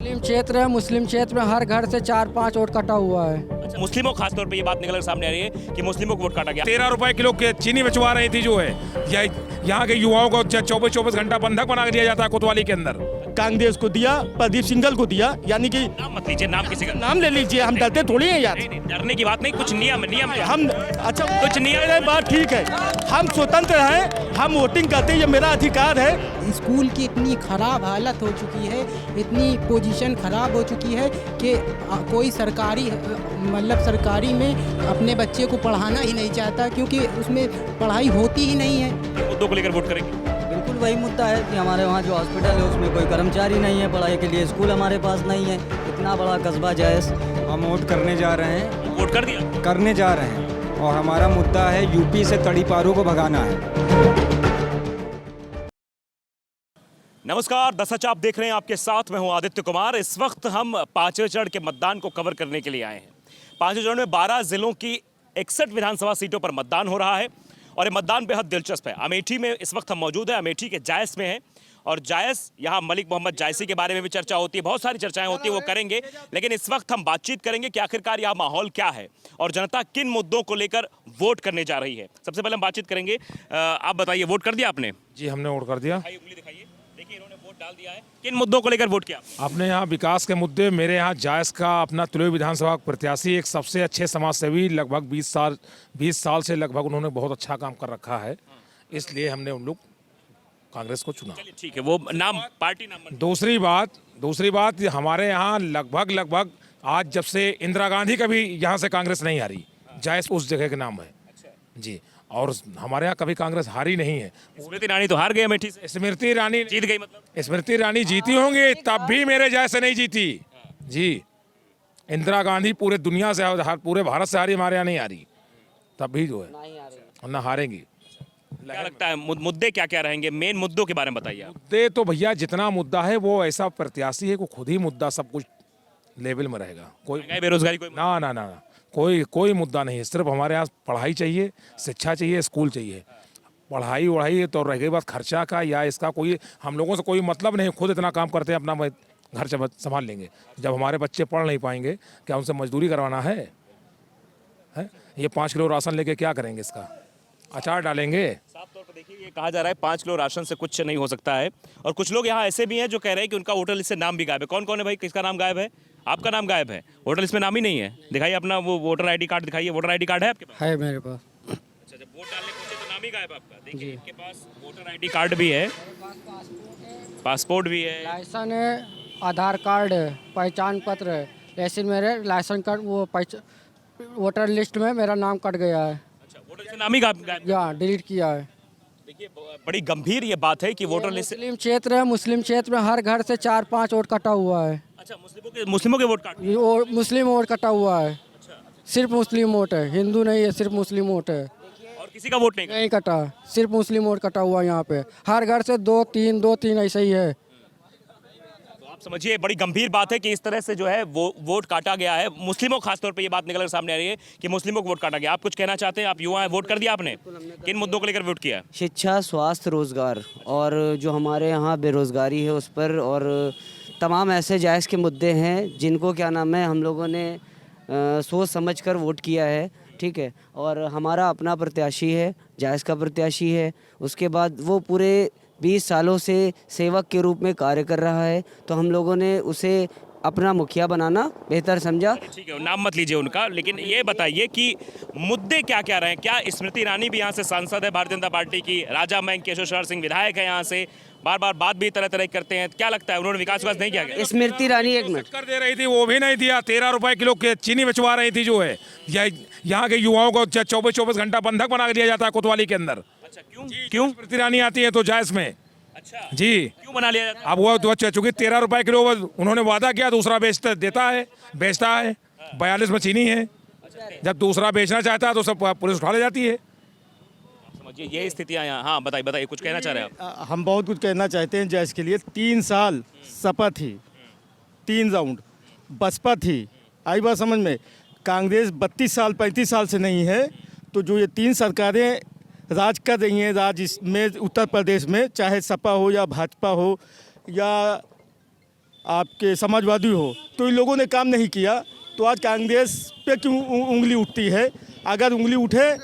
मुस्लिम क्षेत्र में हर घर से 4-5 वोट कटा हुआ है। अच्छा, मुस्लिमों खास तौर पे ये बात निकल कर सामने आ रही है कि मुस्लिमों को वोट काटा गया। 13 रुपए किलो के चीनी बेचवा रही थी जो है यहाँ के युवाओं को 24-24 घंटा बंधक बना दिया जाता है कोतवाली के अंदर। कांग्रेस को दिया, प्रदीप सिंघल को दिया, यानी कि नाम मत लीजिए, नाम किसी का नाम ले लीजिए, हम डरते थोड़ी हैं यार। नहीं, डरने की बात नहीं, कुछ नियम हम अच्छा कुछ नियम है, बात ठीक है, हम स्वतंत्र हैं, हम वोटिंग करते हैं, ये मेरा अधिकार है। स्कूल की इतनी ख़राब हालत हो चुकी है, इतनी पोजीशन ख़राब हो चुकी है कि कोई सरकारी मतलब सरकारी में अपने बच्चे को पढ़ाना ही नहीं चाहता, क्योंकि उसमें पढ़ाई होती ही नहीं है। मुद्दों को लेकर वोट करेंगे। बिल्कुल वही मुद्दा है कि हमारे वहाँ जो हॉस्पिटल है उसमें कोई कर्मचारी नहीं है, पढ़ाई के लिए स्कूल हमारे पास नहीं है। इतना बड़ा कस्बा जायज़ हम वोट करने जा रहे हैं, वोट कर दिया, करने जा रहे हैं और हमारा मुद्दा है यूपी से तड़ीपारों को भगाना है। नमस्कार, दस सच आप देख रहे हैं, आपके साथ मैं हूं आदित्य कुमार। इस वक्त हम पांचवें चरण के मतदान को कवर करने के लिए आए हैं। पांचवें चरण में 12 जिलों की 61 विधानसभा सीटों पर मतदान हो रहा है और ये मतदान बेहद दिलचस्प है। अमेठी में इस वक्त हम मौजूद हैं, अमेठी के जायस में हैं और जायस यहाँ मलिक मोहम्मद जायसी के बारे में भी चर्चा होती है, बहुत सारी चर्चाएं होती है, वो करेंगे। लेकिन इस वक्त हम बातचीत करेंगे कि आखिरकार यहाँ माहौल क्या है और जनता किन मुद्दों को लेकर वोट करने जा रही है। सबसे पहले हम बातचीत करेंगे। आप बताइए, वोट कर दिया आपने? जी, हमने वोट कर दिया। उंगली दिखाइए, देखिए इन्होंने वोट डाल दिया है। किन मुद्दों को लेकर वोट किया? अपने यहाँ विकास के मुद्दे, मेरे यहाँ जायस का अपना तुले विधानसभा प्रत्याशी, एक सबसे अच्छे समाजसेवी, लगभग 20 साल से लगभग उन्होंने बहुत अच्छा काम कर रखा है, इसलिए हमने उन लोग कांग्रेस को चुना। चलिए ठीक है, वो नाम पार्टी नाम। दूसरी बात हमारे यहाँ लगभग आज जब से इंदिरा गांधी का भी यहाँ से कांग्रेस नहीं हारी, जायस उस जगह का नाम है जी। और हमारे यहाँ कभी कांग्रेस हारी नहीं है। स्मृति ईरानी तो हार गए अमेठी से। स्मृति ईरानी जीत गई, मतलब स्मृति ईरानी जीती होंगी, तब भी मेरे जैसे नहीं जीती जी। इंदिरा गांधी पूरे दुनिया से, पूरे भारत से हारी, हमारे यहाँ नहीं हारी, तब भी जो है ना हारेंगी। क्या लगता है मुद्दे क्या क्या रहेंगे? मेन मुद्दों के बारे में बताइए आप। मुद्दे तो भैया जितना मुद्दा है वो ऐसा प्रत्याशी है कि खुद ही मुद्दा सब कुछ लेवल में रहेगा। कोई बेरोजगारी कोई ना कोई मुद्दा नहीं है। सिर्फ हमारे यहाँ पढ़ाई चाहिए, शिक्षा चाहिए, स्कूल चाहिए। पढ़ाई तो रह गई बात खर्चा का या इसका, कोई हम लोगों से कोई मतलब नहीं। खुद इतना काम करते हैं, अपना घर संभाल लेंगे। जब हमारे बच्चे पढ़ नहीं पाएंगे, क्या उनसे मजदूरी करवाना है? ये 5 किलो राशन लेके क्या करेंगे? इसका अचार डालेंगे? साफ तौर पर देखिए, ये कहा जा रहा है 5 किलो राशन से कुछ नहीं हो सकता है। और कुछ लोग यहाँ ऐसे भी हैं जो कह रहे हैं कि उनका वोटर लिस्ट से नाम भी गायब है। कौन कौन है भाई? किसका नाम गायब है? आपका नाम गायब है, वोटर लिस्ट में नाम ही नहीं है। दिखाइए अपना वो वोटर आईडी कार्ड दिखाइए। वोटर आईडी कार्ड है आपके पास? है मेरे पास। अच्छा, जब वोट डालने पहुंचे तो नाम ही गायब आपका। देखिए इनके पास वोटर आईडी कार्ड भी है, पासपोर्ट भी है, लाइसेंस है, आधार कार्ड है, पहचान पत्र है। लेकिन मेरे लाइसेंस कार्ड वो वोटर लिस्ट में मेरा नाम कट गया है। अच्छा, वोटर लिस्ट से नाम ही गायब। या डिलीट किया है। देखिए बड़ी गंभीर ये बात है कि वोटर लिस्ट। मुस्लिम क्षेत्र में हर घर से 4-5 वोट कटा हुआ है। अच्छा, मुस्लिमों के वोट काट। मुस्लिम वोट कटा हुआ है। सिर्फ मुस्लिम वोट है, हिंदू नहीं है, सिर्फ मुस्लिम वोट है। और किसी का वोट नहीं कटा, सिर्फ मुस्लिम वोट कटा हुआ है यहाँ पे। हर घर से 2-3 ऐसा ही है। आप समझिए, बड़ी गंभीर बात है कि इस तरह से जो है वो वोट काटा गया है। मुस्लिमों खास तौर पे ये बात निकल कर सामने आ रही है कि मुस्लिमों को वोट काटा गया। आप कुछ कहना चाहते हैं? आप युवा हैं, वोट कर दिया आपने? किन मुद्दों को लेकर वोट किया? शिक्षा, स्वास्थ्य, रोज़गार और जो हमारे यहाँ बेरोज़गारी है उस पर, और तमाम ऐसे जायज़ के मुद्दे हैं जिनको क्या नाम है हम लोगों ने सोच समझ कर वोट किया है। ठीक है, और हमारा अपना प्रत्याशी है, जायज़ का प्रत्याशी है। उसके बाद वो पूरे 20 सालों से सेवक के रूप में कार्य कर रहा है, तो हम लोगों ने उसे अपना मुखिया बनाना बेहतर समझा। ठीक है, नाम मत लीजिए उनका, लेकिन ये बताइए कि मुद्दे क्या क्या रहे? क्या स्मृति ईरानी भी यहाँ से सांसद है भारतीय जनता पार्टी की, राजा महंत केशव सिंह विधायक है यहाँ से, बार बार बात भी तरह तरह करते हैं। क्या लगता है उन्होंने विकास नहीं किया? स्मृति ईरानी एक मिनट कर दे रही थी, वो भी नहीं दिया। 13 रुपए किलो के चीनी बेचवा रही थी जो है यहाँ के युवाओं को 24-24 घंटा बंधक बना दिया जाता है कोतवाली के अंदर। अच्छा, क्यों? स्मृति ईरानी आती है तो जायस में। अच्छा जी, क्यों बना लिया जाता? अब वो चूंकि 13 रुपए किलो उन्होंने वादा किया, दूसरा बेचता है 42 में चीनी है। जब दूसरा बेचना चाहता है तो सब पुलिस उठा ले जाती है। समझिए ये स्थितियाँ यहाँ। हाँ बताइए, कुछ कहना चाह रहे हैं आप? हम बहुत कुछ कहना चाहते हैं जैस के लिए। 3 साल सपा थी, 3 राउंड बसपा थी, आई बात समझ में। कांग्रेस 32 साल 35 साल से नहीं है, तो जो ये 3 सरकारें राज कर रही हैं राज्य में, उत्तर प्रदेश में, चाहे सपा हो या भाजपा हो या आपके समाजवादी हो, तो इन लोगों ने काम नहीं किया, तो आज कांग्रेस पे क्यों उंगली उठती है? अगर उंगली उठे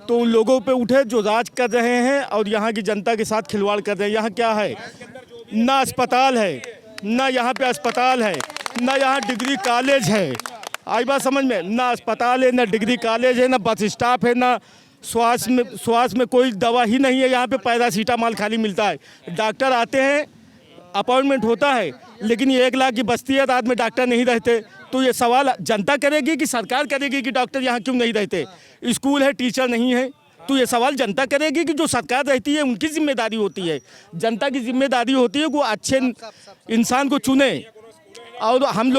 तो उन लोगों पे उठे जो राज कर रहे हैं और यहाँ की जनता के साथ खिलवाड़ कर रहे हैं। यहाँ क्या है? ना अस्पताल है, ना यहाँ पे अस्पताल है, ना यहाँ डिग्री कॉलेज है। आई बात समझ में? ना अस्पताल है, ना डिग्री कॉलेज है, ना बस स्टाफ है, ना स्वास्थ्य में कोई दवा ही नहीं है। यहाँ पे पैरासीटामॉल खाली मिलता है। डॉक्टर आते हैं, अपॉइंटमेंट होता है, लेकिन ये 1 लाख की बस्ती है, रात में डॉक्टर नहीं रहते। तो ये सवाल जनता करेगी कि सरकार करेगी कि डॉक्टर यहाँ क्यों नहीं रहते? स्कूल है, टीचर नहीं है, तो ये सवाल जनता करेगी कि जो सरकार रहती है उनकी जिम्मेदारी होती है। जनता की जिम्मेदारी होती है कि वो अच्छे इंसान को चुने। और हम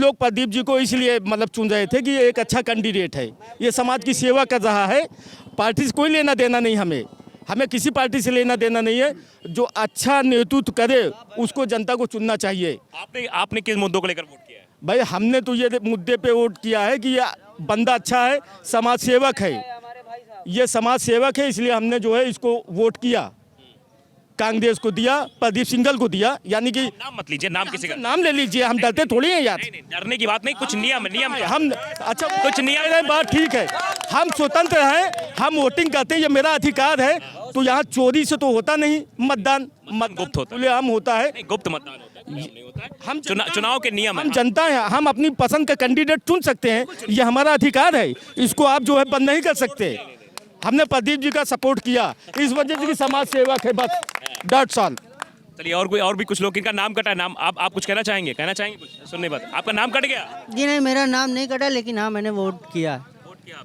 लोग प्रदीप जी को इसलिए मतलब चुन रहे थे कि ये एक अच्छा कैंडिडेट है, ये समाज की सेवा कर रहा है। पार्टी से कोई लेना देना नहीं, हमें किसी पार्टी से लेना देना नहीं है। जो अच्छा नेतृत्व करे उसको जनता को चुनना चाहिए। आपने किस मुद्दों को लेकर वोट किया है? भाई हमने तो ये मुद्दे पे वोट किया है कि ये बंदा अच्छा है, समाज सेवक है, ये समाज सेवक है, इसलिए हमने जो है इसको वोट किया। कांग्रेस को दिया, प्रदीप सिंघल को दिया। यानी कि नाम मत लीजिए, नाम किसी का नाम ले लीजिए, हम डरते थोड़ी हैं यार। नहीं, डरने की बात नहीं, कुछ नियम हम अच्छा कुछ नियम है, बात ठीक है, हम स्वतंत्र हैं, हम वोटिंग करते हैं, ये मेरा अधिकार है। तो यहाँ चोरी से तो होता नहीं मतदान गुप्त होता है, खुलेआम होता है। गुप्त मतदान होता है, नहीं होता है। हम चुनाव के नियम हम जनता है, हम अपनी पसंद का कैंडिडेट चुन सकते हैं, ये हमारा अधिकार है। इसको आप जो है बंद नहीं कर सकते। हमने प्रदीप जी का सपोर्ट किया इस वजह से कि समाज सेवक है, बस 1.5 साल। चलिए, और भी कुछ लोग, इनका नाम कटा है। नाम आप कुछ कहना चाहेंगे कुछ सुनने बात? आपका नाम कट गया? जी नहीं, मेरा नाम नहीं कटा, लेकिन हाँ मैंने वोट किया।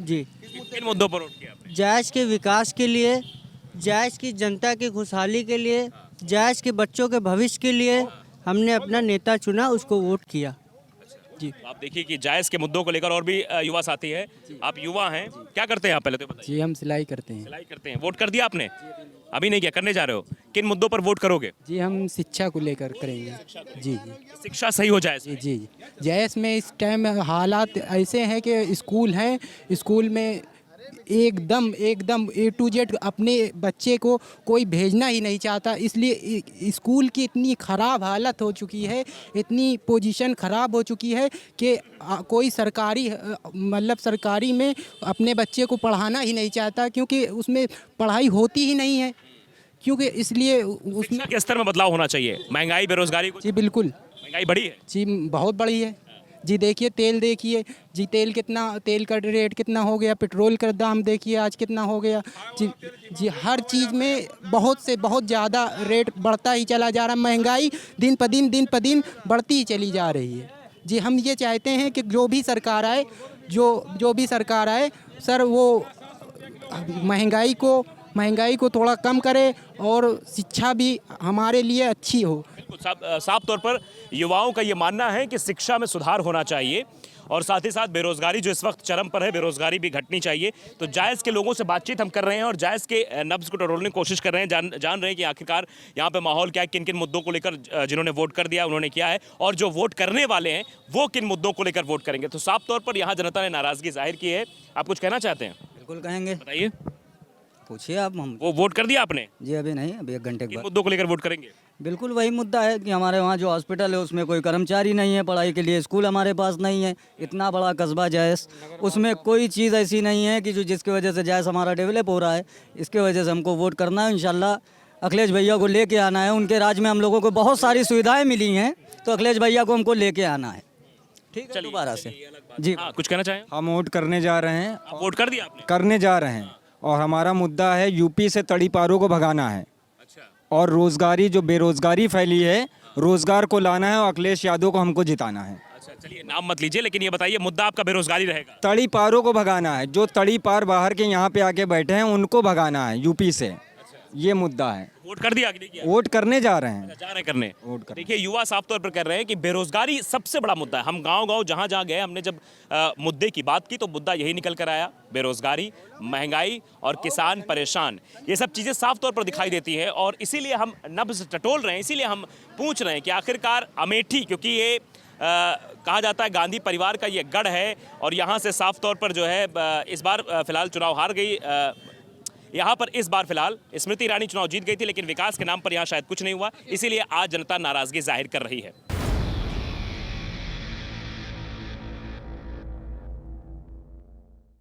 जी, किन मुद्दों पर वोट किया आपने? जायज़ के विकास के लिए, जायज़ की जनता की खुशहाली के लिए, जायज़ के बच्चों के भविष्य के लिए हमने अपना नेता चुना, उसको वोट किया। जी, तो आप देखिए कि जायज़ के मुद्दों को लेकर और भी युवा साथी है। आप युवा हैं, क्या करते हैं आप पहले तो बताइए? जी हम सिलाई करते हैं। सिलाई करते हैं। वोट कर दिया आपने? अभी नहीं किया, करने जा रहे हो? किन मुद्दों पर वोट करोगे? जी हम शिक्षा को लेकर करेंगे। जी जी शिक्षा सही हो जाए। जी जी जैस में इस टाइम हालात ऐसे हैं कि स्कूल हैं, स्कूल में एकदम A to Z अपने बच्चे को कोई भेजना ही नहीं चाहता। इसलिए स्कूल की इतनी ख़राब हालत हो चुकी है, इतनी पोजीशन ख़राब हो चुकी है कि कोई सरकारी में अपने बच्चे को पढ़ाना ही नहीं चाहता, क्योंकि उसमें पढ़ाई होती ही नहीं है। क्योंकि इसलिए उसमें शिक्षा के स्तर में बदलाव होना चाहिए। महंगाई, बेरोजगारी, जी बिल्कुल, महंगाई बढ़ी है जी बहुत बड़ी है। जी देखिए तेल, देखिए जी तेल का रेट कितना हो गया, पेट्रोल का दाम देखिए आज कितना हो गया। जी हर चीज़ में बहुत ज़्यादा रेट बढ़ता ही चला जा रहा है। महंगाई दिन प दिन बढ़ती ही चली जा रही है। जी हम ये चाहते हैं कि जो भी सरकार आए सर, वो महंगाई को थोड़ा कम करे और शिक्षा भी हमारे लिए अच्छी हो। साफ तौर पर युवाओं का ये मानना है कि शिक्षा में सुधार होना चाहिए और साथ ही साथ बेरोजगारी जो इस वक्त चरम पर है, बेरोजगारी भी घटनी चाहिए। तो जायज़ के लोगों से बातचीत हम कर रहे हैं और जायज़ के नब्ज़ को टटोलने की कोशिश कर रहे हैं, जान रहे हैं कि आखिरकार यहाँ पे माहौल क्या है, किन किन मुद्दों को लेकर जिन्होंने वोट कर दिया उन्होंने किया है, और जो वोट करने वाले हैं वो किन मुद्दों को लेकर वोट करेंगे। तो साफ तौर पर यहाँ जनता ने नाराज़गी जाहिर की है। आप कुछ कहना चाहते हैं? बिल्कुल कहेंगे, बताइए, पूछिए आप। हम वो वोट कर दिया आपने? जी अभी नहीं, अभी 1 घंटे के किन बाद। मुद्दों को लेकर वोट करेंगे? बिल्कुल वही मुद्दा है कि हमारे वहाँ जो हॉस्पिटल है उसमें कोई कर्मचारी नहीं है, पढ़ाई के लिए स्कूल हमारे पास नहीं है। इतना बड़ा कस्बा जायस, उसमें कोई चीज़ ऐसी नहीं है कि जिसकी वजह से जायस हमारा डेवलप हो रहा है। इसके वजह से हमको वोट करना है। इंशाल्लाह अखिलेश भैया को लेके आना है। उनके राज में हम लोगों को बहुत सारी सुविधाएँ मिली हैं, तो अखिलेश भैया को हमको लेके आना है। ठीक है, दोबारा से जी कुछ कहना चाहें? हम वोट करने जा रहे हैं, वोट कर दिया आपने? करने जा रहे हैं, और हमारा मुद्दा है यूपी से तड़ीपारों को भगाना है और रोजगारी, जो बेरोजगारी फैली है, रोजगार को लाना है और अखिलेश यादव को हमको जिताना है। अच्छा, चलिए नाम मत लीजिए, लेकिन ये बताइए मुद्दा आपका बेरोजगारी रहेगा? तड़ीपारों को भगाना है, जो तड़ीपार बाहर के यहाँ पे आके बैठे हैं उनको भगाना है यूपी से। ये मुद्दा है। वोट कर दिया कि नहीं किया? वोट करने जा रहे हैं। जा रहे करने। वोट करने। देखिए, युवा साफ तौर पर कह रहे हैं कि बेरोजगारी सबसे बड़ा मुद्दा है। हम गांव जहां गए, हमने जब मुद्दे की बात की तो मुद्दा यही निकल कर आया, बेरोजगारी, महंगाई और किसान परेशान। ये सब चीज़ें साफ तौर पर दिखाई देती है और इसीलिए हम नब्ज़ टटोल रहे हैं, इसीलिए हम पूछ रहे हैं कि आखिरकार अमेठी, क्योंकि ये कहा जाता है गांधी परिवार का ये गढ़ है और यहाँ से साफ तौर पर जो है इस बार फिलहाल चुनाव हार गई। यहाँ पर इस बार फिलहाल स्मृति ईरानी चुनाव जीत गई थी, लेकिन विकास के नाम पर यहाँ शायद कुछ नहीं हुआ, इसीलिए आज जनता नाराजगी जाहिर कर रही है।